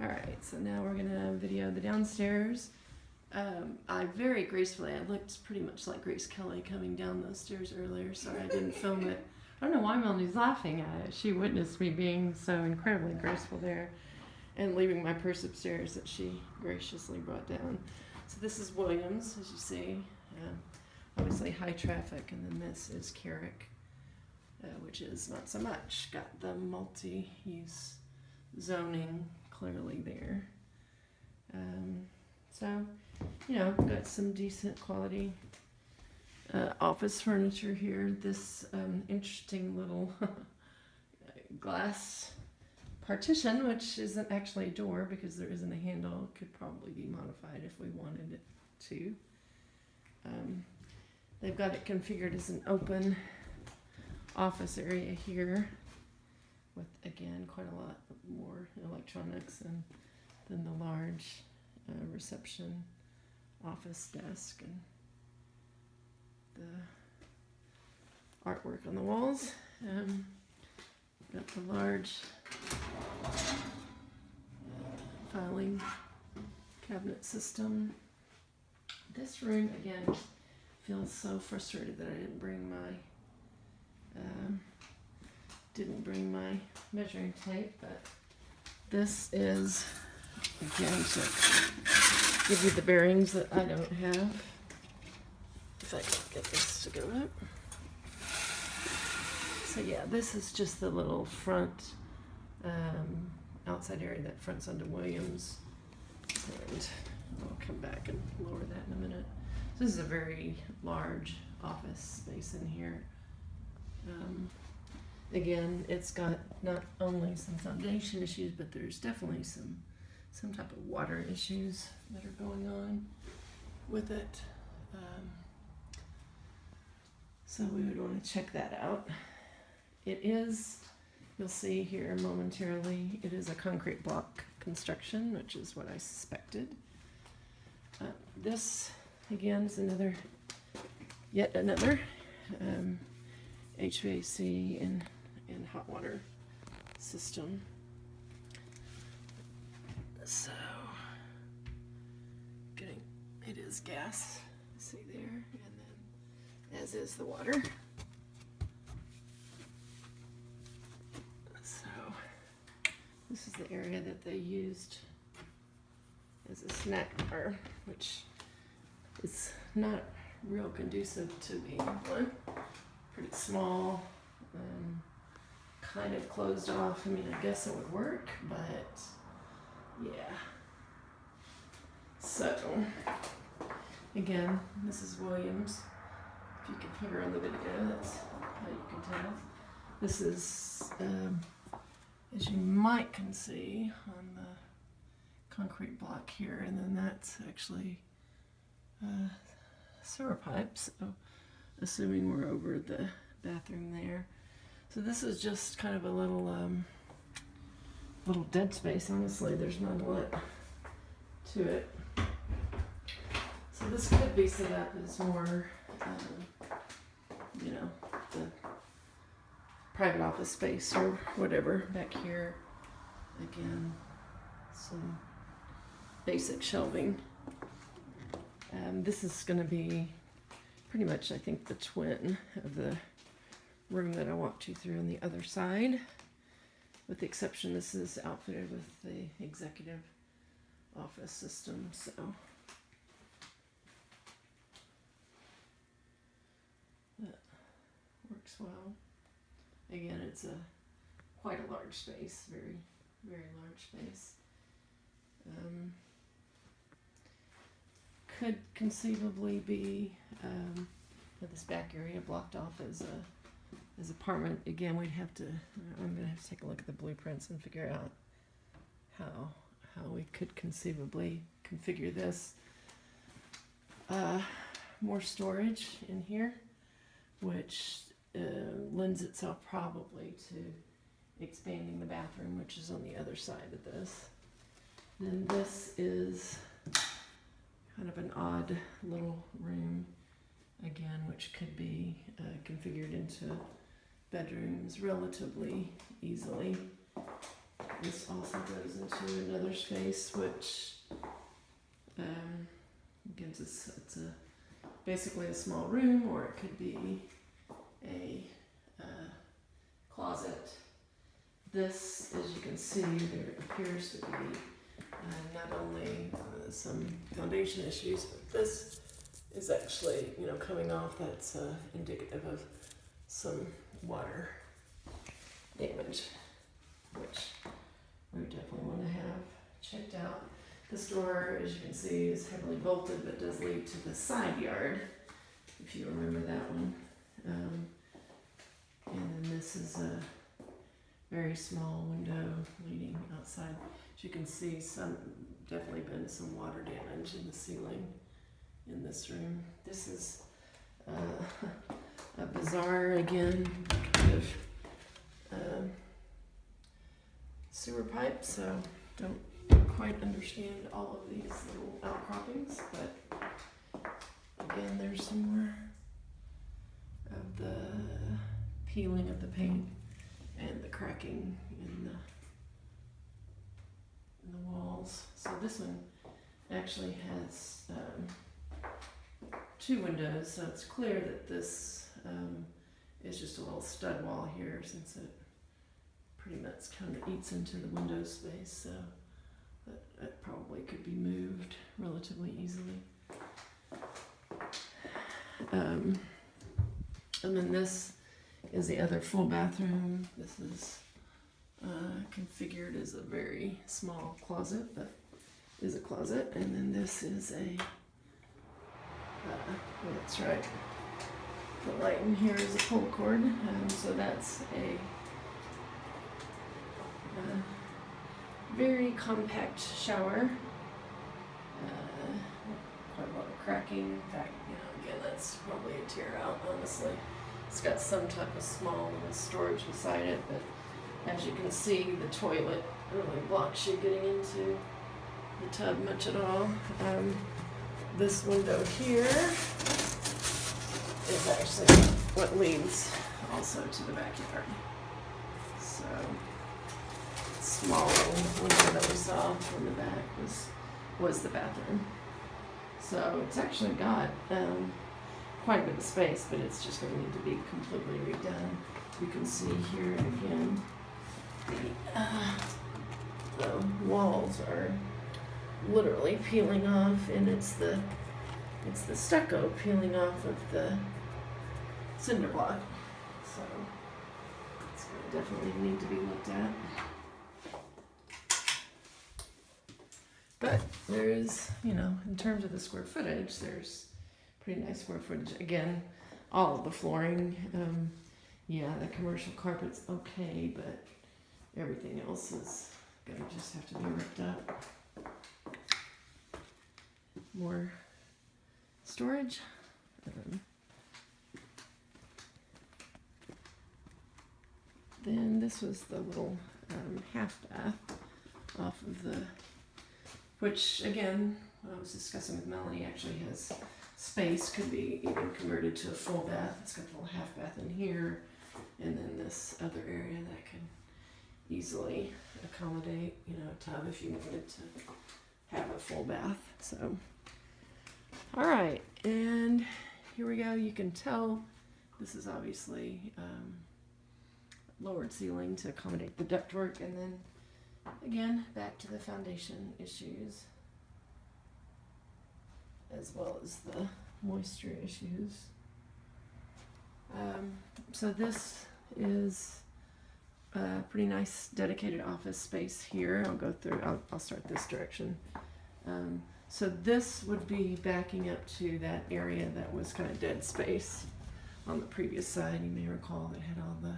Alright, so now we're gonna video the downstairs. I very gracefully, I looked pretty much like Grace Kelly coming down those stairs earlier. Sorry I didn't film it. I don't know why Melanie's laughing at it. She witnessed me being so incredibly graceful there and leaving my purse upstairs that she graciously brought down. So this is Williams, as you see. Obviously high traffic, and then this is Carrick, which is not so much. Got the multi-use zoning clearly there. So, you know, got some decent quality office furniture here. This interesting little glass partition, which isn't actually a door because there isn't a handle, could probably be modified if we wanted it to. They've got it configured as an open office area here with, again, quite a lot more electronics than the large reception office desk and the artwork on the walls. Got the large filing cabinet system. This room, again, feels so frustrated that I didn't bring my measuring tape, but this is, again, to give you the bearings that I don't have. If I can get this to go up. So yeah, this is just the little front outside area that fronts onto Williams, and I'll come back and lower that in a minute. This is a very large office space in here. Again, it's got not only some foundation issues, but there's definitely some type of water issues that are going on with it. So we would want to check that out. It is, you'll see here momentarily, it is a concrete block construction, which is what I suspected. This, again, is yet another HVAC and hot water system. So, it is gas, see there, and then as is the water. So, this is the area that they used as a snack bar, which is not real conducive to being one. Pretty small, kind of closed off. I mean, I guess it would work, but yeah. So, again, this is Williams. If you can hear on the video, that's how you can tell. This is, as you might can see on the concrete block here, and then that's actually sewer pipes. So, assuming we're over the bathroom there. So this is just kind of a little dead space. Honestly, there's not a lot to it. So this could be set up as more, you know, the private office space or whatever. Back here, again, some basic shelving. This is going to be pretty much, I think, the twin of the room that I walked you through on the other side, with the exception this is outfitted with the executive office system, so that works well. Again, it's quite a large space, very, very large space. Could conceivably be this back area blocked off as apartment. Again, I'm gonna have to take a look at the blueprints and figure out how we could conceivably configure this. More storage in here, which lends itself probably to expanding the bathroom, which is on the other side of this. Then this is kind of an odd little room, again, which could be configured into bedrooms relatively easily. This also goes into another space, which gives us, it's basically a small room, or it could be a closet. This, as you can see, there appears to be not only some foundation issues, but this is actually, coming off. That's indicative of some water damage, which we would definitely want to have checked out. This door, as you can see, is heavily bolted, but does lead to the side yard, if you remember that one. And then this is a very small window leading outside. As you can see, definitely been some water damage in the ceiling in this room. This is a bizarre, again, kind of sewer pipe, so don't quite understand all of these little outcroppings, but again, there's some more of the peeling of the paint and the cracking in the walls. So this one actually has two windows, so it's clear that this is just a little stud wall here, since it pretty much kind of eats into the window space, so that probably could be moved relatively easily. And then this is the other full bathroom. This is configured as a very small closet, but is a closet. And then this is a, that's right, the light in here is a pull cord, so that's a very compact shower. Quite a lot of cracking. In fact, again, that's probably a tear out, honestly. It's got some type of small little storage beside it, but as you can see, the toilet really blocks you getting into the tub much at all. This window here is actually what leads also to the backyard. So, small little window that we saw from the back was the bathroom. So it's actually got quite a bit of space, but it's just going to need to be completely redone. You can see here again, the walls are literally peeling off, and it's the stucco peeling off of the cinder block. So it's going to definitely need to be looked at. But there is, in terms of the square footage, there's pretty nice square footage. Again, all of the flooring, the commercial carpet's okay, but everything else is gonna just have to be ripped up. More storage. Then this was the little half bath off of the, which again, I was discussing with Melanie, actually has space, could be even converted to a full bath. It's got a little half bath in here, and then this other area that can easily accommodate, a tub if you wanted to have a full bath. So, all right, and here we go. You can tell this is obviously lowered ceiling to accommodate the ductwork, and then again, back to the foundation issues, as well as the moisture issues. So this is a pretty nice dedicated office space here. I'll go through, I'll start this direction. So this would be backing up to that area that was kind of dead space on the previous side. You may recall that had all the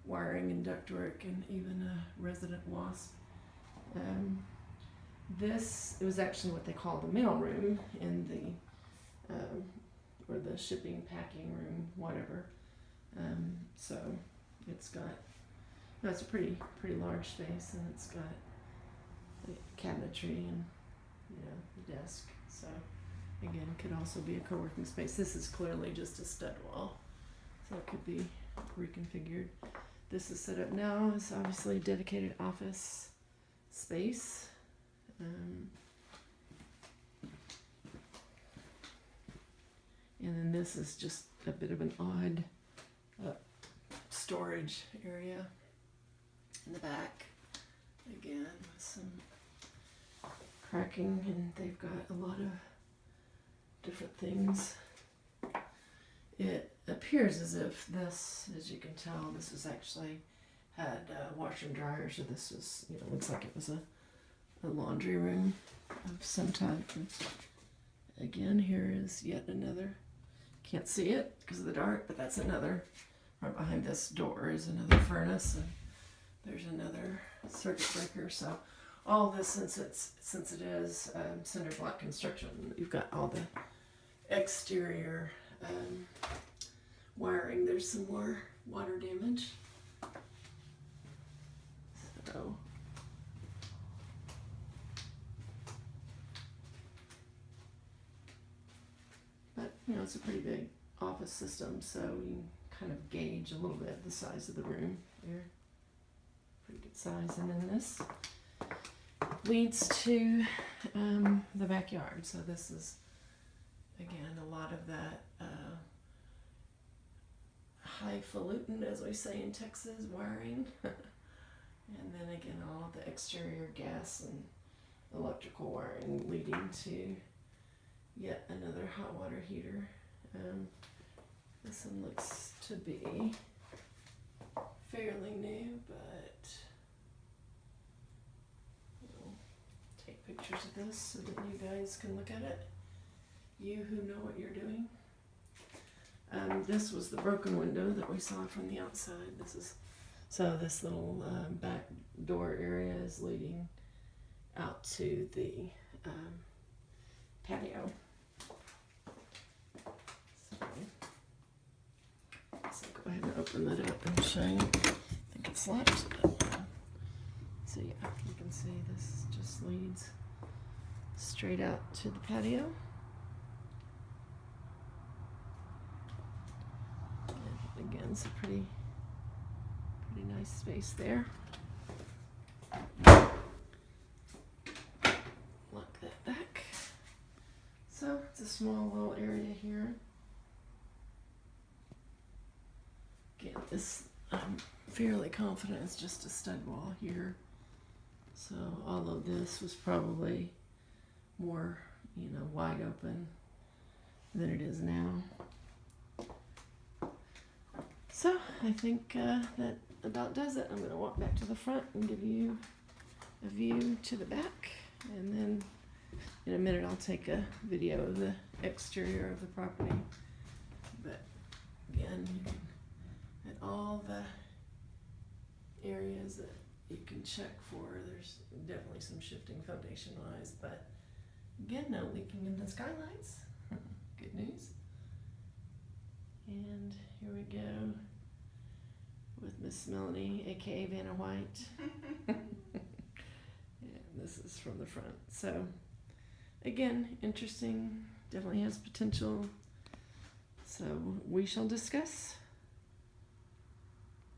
wiring and ductwork and even a resident wasp. This, it was actually what they call the mail room in the, or the shipping, packing room, whatever. So it's got, it's a pretty large space, and it's got cabinetry and, the desk. So again, it could also be a co-working space. This is clearly just a stud wall, so it could be reconfigured. This is set up now as obviously a dedicated office space. And then this is just a bit of an odd storage area in the back. Again, with some cracking, and they've got a lot of different things. It appears as if this, as you can tell, this was actually had washer and dryer, so this was, looks like it was a laundry room of some type. And again, here is yet another, can't see it because of the dark, but that's another, right behind this door is another furnace, and there's another circuit breaker. So all this, since it is cinder block construction, you've got all the exterior wiring. There's some more water damage. So but it's a pretty big office system, so you can kind of gauge a little bit the size of the room here. Pretty good size. And then this leads to the backyard. So this is, again, a lot of that highfalutin, as we say in Texas, wiring. And then again, all of the exterior gas and electrical wiring leading to yet another hot water heater. This one looks to be fairly new, but we'll take pictures of this so that you guys can look at it. You who know what you're doing. This was the broken window that we saw from the outside. This little back door area is leading out to the patio. So go ahead and open that up and show you. I think it's locked. So yeah, you can see this just leads straight out to the patio. And again, it's a pretty nice space there. Lock that back. So it's a small little area here. Again, this, I'm fairly confident it's just a stud wall here. So all of this was probably more, wide open than it is now. So I think that about does it. I'm going to walk back to the front and give you a view to the back, and then in a minute I'll take a video of the exterior of the property. But again, you can, at all the areas that you can check for, there's definitely some shifting foundation wise, but again, no leaking in the skylights. Good news. And here we go with Miss Melanie, aka Vanna White. And this is from the front. So again, interesting, definitely has potential. So we shall discuss.